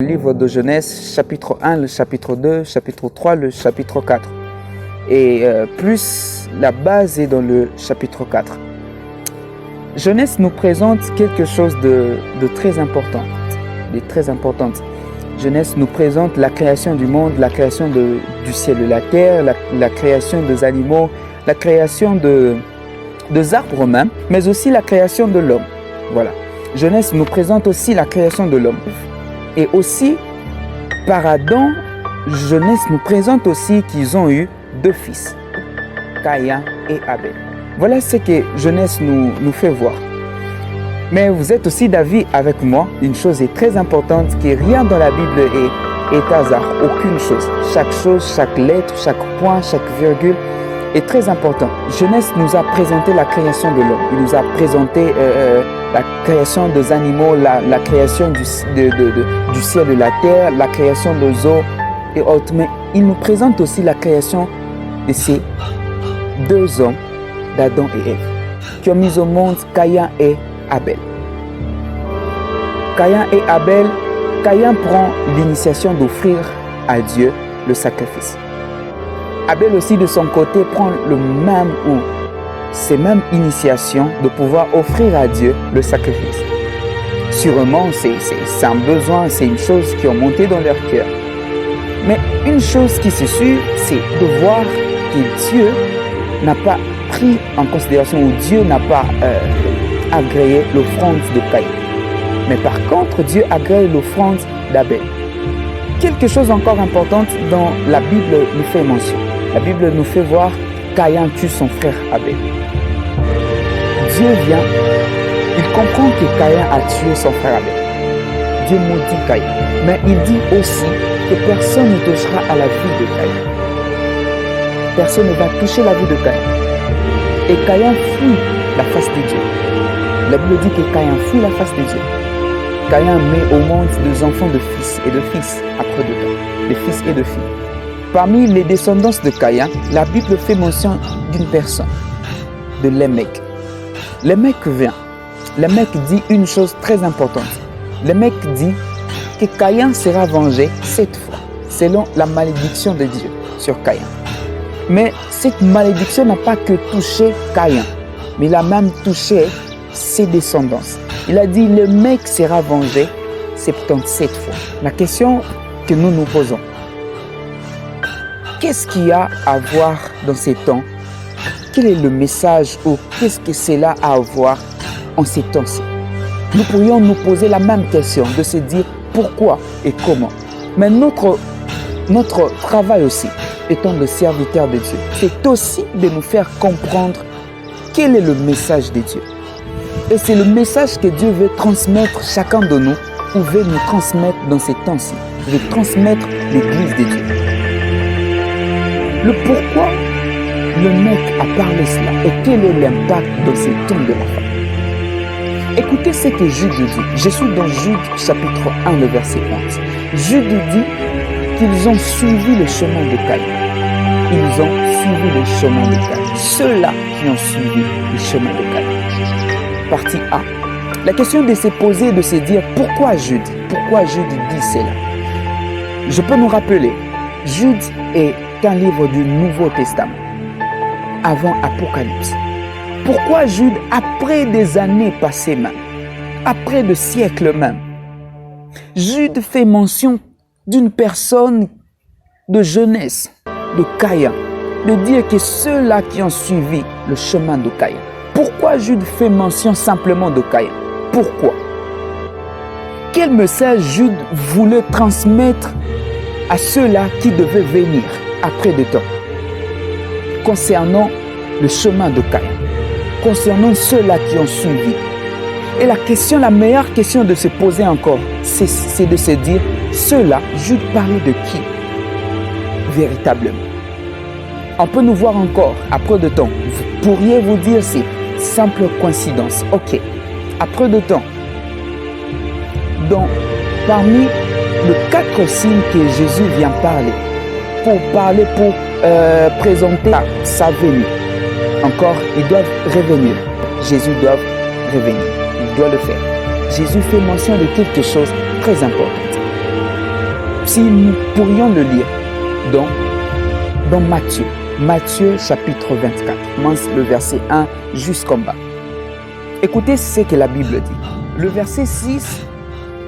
Le livre de Genèse, chapitre 1, le chapitre 2, chapitre 3, le chapitre 4. Et plus la base est dans le chapitre 4. Genèse nous présente quelque chose de très important. Genèse nous présente la création du monde, la création du ciel et de la terre, la création des animaux, la création des arbres même, mais aussi la création de l'homme. Voilà. Genèse nous présente aussi la création de l'homme. Et aussi, par Adam, Genèse nous présente aussi qu'ils ont eu deux fils, Caïn et Abel. Voilà ce que Genèse nous fait voir. Mais vous êtes aussi d'avis avec moi, une chose est très importante, que rien dans la Bible est hasard, aucune chose. Chaque chose, chaque lettre, chaque point, chaque virgule est très important. Genèse nous a présenté la création de l'homme, il nous a présenté la création des animaux, la création du ciel et de la terre, la création des eaux et autres. Mais il nous présente aussi la création de ces deux hommes, d'Adam et Ève, qui ont mis au monde Caïn et Abel. Caïn et Abel, Caïn prend l'initiation d'offrir à Dieu le sacrifice. Abel aussi de son côté prend ces mêmes initiations de pouvoir offrir à Dieu le sacrifice. Sûrement, c'est un besoin, c'est une chose qui est montée dans leur cœur. Mais une chose qui se suit, c'est de voir que Dieu n'a pas pris en considération, ou Dieu n'a pas agréé l'offrande de Caïn. Mais par contre, Dieu agrée l'offrande d'Abel. Quelque chose encore important dans la Bible nous fait mention. La Bible nous fait voir Caïn tue son frère Abel. Dieu vient, il comprend que Caïn a tué son frère Abel. Dieu maudit Caïn. Mais il dit aussi que personne ne touchera à la vie de Caïn. Personne ne va toucher la vie de Caïn. Et Caïn fuit la face de Dieu. La Bible dit que Caïn fuit la face de Dieu. Caïn met au monde des enfants de fils et de fils après de temps, de fils et de filles. Parmi les descendants de Caïn, la Bible fait mention d'une personne, de Lémec. Lémec vient. Lémec dit une chose très importante. Lémec dit que Caïn sera vengé 7 fois, selon la malédiction de Dieu sur Caïn. Mais cette malédiction n'a pas que touché Caïn, mais il a même touché ses descendants. Il a dit, le mec sera vengé 77 fois. La question que nous nous posons, qu'est-ce qu'il y a à voir dans ces temps? Quel est le message ou qu'est-ce que cela a à voir en ces temps-ci? Nous pourrions nous poser la même question, de se dire pourquoi et comment. Mais notre travail aussi, étant le serviteur de Dieu, c'est aussi de nous faire comprendre quel est le message de Dieu. Et c'est le message que Dieu veut transmettre chacun de nous, ou veut nous transmettre dans ces temps-ci, veut transmettre l'Église de Dieu. Le pourquoi le mec a parlé cela et quel est l'impact dans ces temps de la fin. Écoutez ce que Jude dit. Je suis dans Jude chapitre 1, le verset 11. Jude dit qu'ils ont suivi le chemin de Caïn. Ils ont suivi le chemin de Caïn. Ceux-là qui ont suivi le chemin de Caïn. Partie A. La question de se poser, de se dire pourquoi Jude dit cela. Je peux nous rappeler, Jude est un livre du Nouveau Testament, avant Apocalypse. Pourquoi Jude, après des années passées même, après des siècles même, Jude fait mention d'une personne de jeunesse, de Caïn, de dire que ceux-là qui ont suivi le chemin de Caïn. Pourquoi Jude fait mention simplement de Caïn? Pourquoi? Quel message Jude voulait transmettre à ceux-là qui devaient venir après de temps concernant le chemin de Caïn, concernant ceux-là qui ont suivi? Et la meilleure question de se poser encore, c'est de se dire, ceux-là, Jude parlait de qui véritablement? On peut nous voir encore après de temps. Vous pourriez vous dire, c'est simple coïncidence. Ok, après de temps, donc parmi les 4 signes que Jésus vient parler, pour présenter sa venue, encore, ils doivent revenir. Jésus doit revenir, il doit le faire. Jésus fait mention de quelque chose de très important. si nous pourrions le lire dans Matthieu chapitre 24, commence le verset 1 jusqu'en bas. Écoutez ce que la Bible dit. Le verset 6,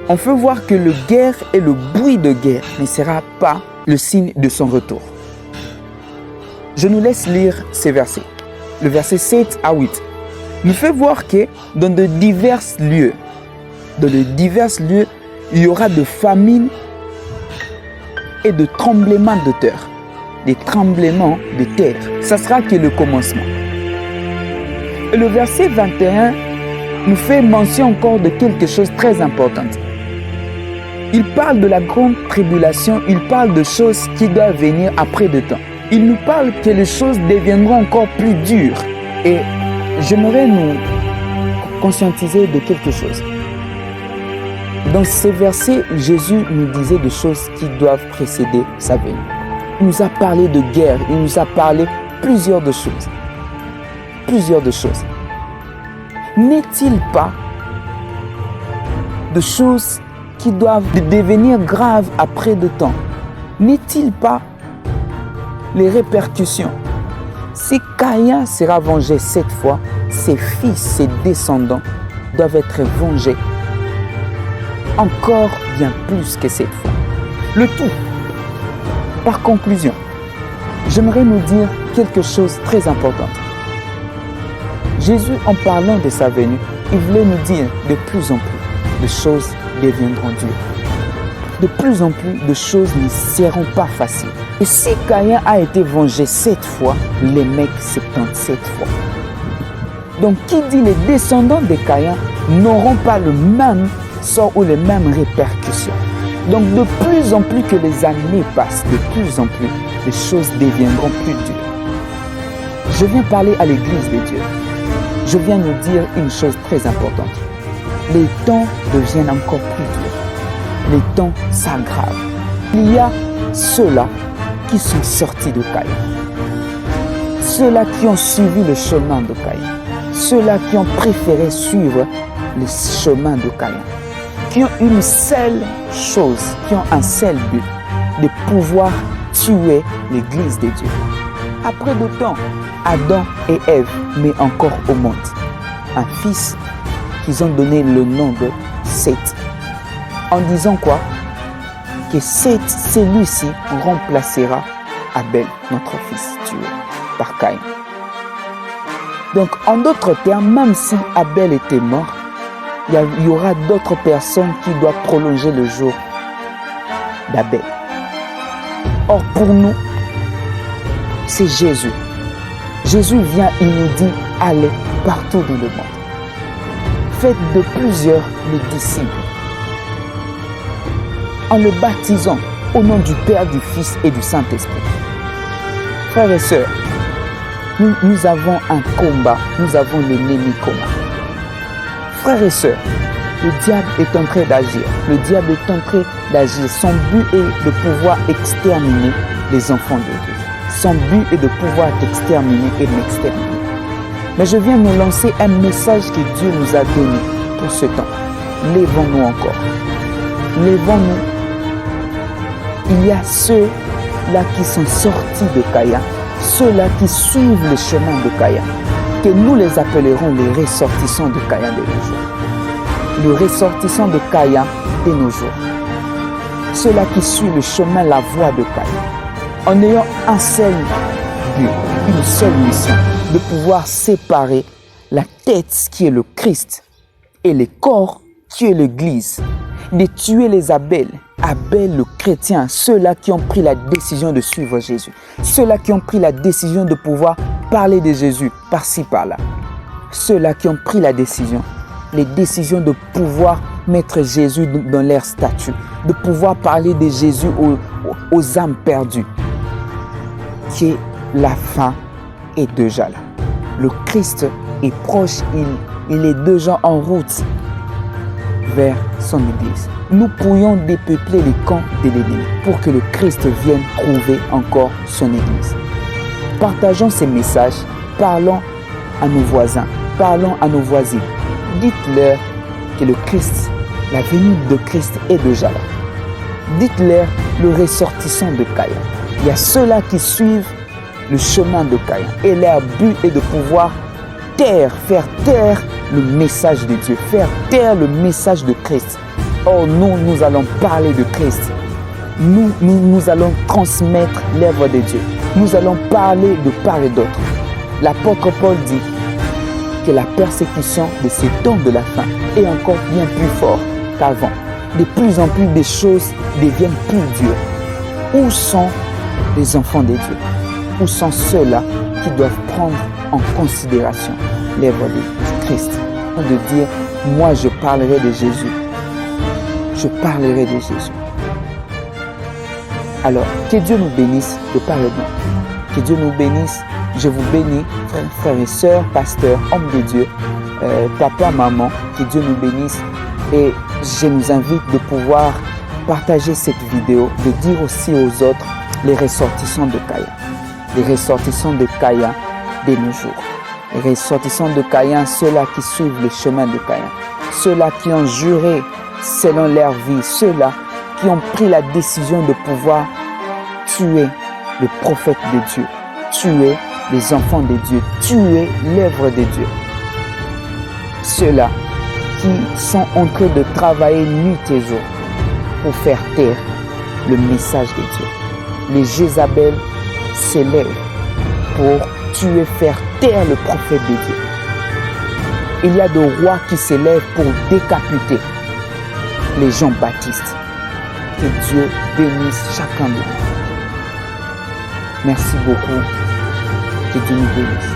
on peut voir que le guerre et le bruit de guerre ne sera pas le signe de son retour. Je nous laisse lire ces versets. Le verset 7 à 8 nous fait voir que dans de divers lieux, il y aura de famines et de tremblements de terre. Des tremblements de terre. Ça sera que le commencement. Et le verset 21 nous fait mention encore de quelque chose de très important. Il parle de la grande tribulation, il parle de choses qui doivent venir après de temps. Il nous parle que les choses deviendront encore plus dures. Et j'aimerais nous conscientiser de quelque chose. Dans ces versets, Jésus nous disait des choses qui doivent précéder sa venue. Il nous a parlé de guerre, il nous a parlé plusieurs de choses. N'est-il pas de choses qui doivent devenir graves après de temps? N'est-il pas les répercussions? Si Caïn sera vengé 7 fois, ses fils, ses descendants doivent être vengés encore bien plus que 7 fois. Le tout. Par conclusion, j'aimerais nous dire quelque chose de très important. Jésus, en parlant de sa venue, il voulait nous dire de plus en plus de choses deviendront dures. De plus en plus de choses ne seront pas faciles. Et si Caïn a été vengé 7 fois, les mecs 77 fois. Donc qui dit les descendants de Caïn n'auront pas le même sort ou les mêmes répercussions. Donc de plus en plus que les années passent, de plus en plus, les choses deviendront plus dures. Je viens parler à l'Église de Dieu. Je viens nous dire une chose très importante. Les temps deviennent encore plus durs. Les temps s'aggravent. Il y a ceux-là qui sont sortis de Caïn. Ceux-là qui ont suivi le chemin de Caïn. Ceux-là qui ont préféré suivre le chemin de Caïn. Qui ont une seule chose, qui ont un seul but, de pouvoir tuer l'Église de Dieu. Après de temps, Adam et Ève met encore au monde un fils qu'ils ont donné le nom de Seth. En disant quoi? Que Seth, celui-ci, remplacera Abel, notre fils tué par Caïn. Donc, en d'autres termes, même si Abel était mort, il y aura d'autres personnes qui doivent prolonger le jour d'Abel. Or, pour nous, c'est Jésus. Jésus vient, il nous dit, allez partout dans le monde. Faites de plusieurs les disciples. En le baptisant au nom du Père, du Fils et du Saint-Esprit. Frères et sœurs, nous avons un combat, nous avons l'ennemi commun. Frères et sœurs, le diable est en train d'agir. Le diable est en train d'agir. Son but est de pouvoir exterminer les enfants de Dieu. Son but est de pouvoir t'exterminer et m'exterminer. Mais je viens nous lancer un message que Dieu nous a donné pour ce temps. Lèvons-nous encore. Lèvons-nous. Il y a ceux-là qui sont sortis de Caïn, ceux-là qui suivent le chemin de Caïn, que nous les appellerons les ressortissants de Caïn de nos jours. Le ressortissant de Caïn de nos jours. Ceux-là qui suivent le chemin, la voie de Caïn, en ayant un seul but, une seule mission, de pouvoir séparer la tête qui est le Christ et le corps qui est l'Église, de tuer les Abel, Abel le chrétien, ceux-là qui ont pris la décision de suivre Jésus, ceux-là qui ont pris la décision de pouvoir parler de Jésus par-ci par-là, ceux-là qui ont pris la décision, les décisions de pouvoir mettre Jésus dans leur statut, de pouvoir parler de Jésus aux âmes perdues, qui est la fin est déjà là. Le Christ est proche, il est déjà en route vers son Église. Nous pourrions dépeupler les camps de l'ennemi pour que le Christ vienne trouver encore son Église. Partageons ces messages, parlons à nos voisins, parlons à nos voisines. Dites-leur que le Christ, la venue de Christ est déjà là. Dites-leur le ressortissant de Caïn. Il y a ceux-là qui suivent le chemin de Caïn. Et leur but est de pouvoir faire taire le message de Dieu, faire taire le message de Christ. Or, nous allons parler de Christ. Nous allons transmettre l'œuvre de Dieu. Nous allons parler de part et d'autre. L'apôtre Paul dit que la persécution de ces temps de la fin est encore bien plus forte qu'avant. De plus en plus, des choses deviennent plus dures. Où sont les enfants de Dieu? Où sont ceux-là qui doivent prendre en considération l'œuvre de Christ? De dire, moi je parlerai de Jésus. Je parlerai de Jésus. Alors, que Dieu nous bénisse de par le don. Que Dieu nous bénisse. Je vous bénis, frères et sœurs, pasteurs, hommes de Dieu, papa, maman. Que Dieu nous bénisse. Et je nous invite de pouvoir partager cette vidéo, de dire aussi aux autres les ressortissants de Caïn. Les ressortissants de Caïn de nos jours. Les ressortissants de Caïn, ceux-là qui suivent le chemin de Caïn. Ceux-là qui ont juré selon leur vie. Ceux-là qui ont pris la décision de pouvoir tuer le prophète de Dieu, tuer les enfants de Dieu, tuer l'œuvre de Dieu. Ceux-là qui sont en train de travailler nuit et jour pour faire taire le message de Dieu. Les Jézabel s'élèvent pour tuer, faire taire le prophète de Dieu. Il y a des rois qui s'élèvent pour décapiter les Jean-Baptiste. Que Dieu bénisse chacun de nous. Merci beaucoup. Que Dieu nous bénisse.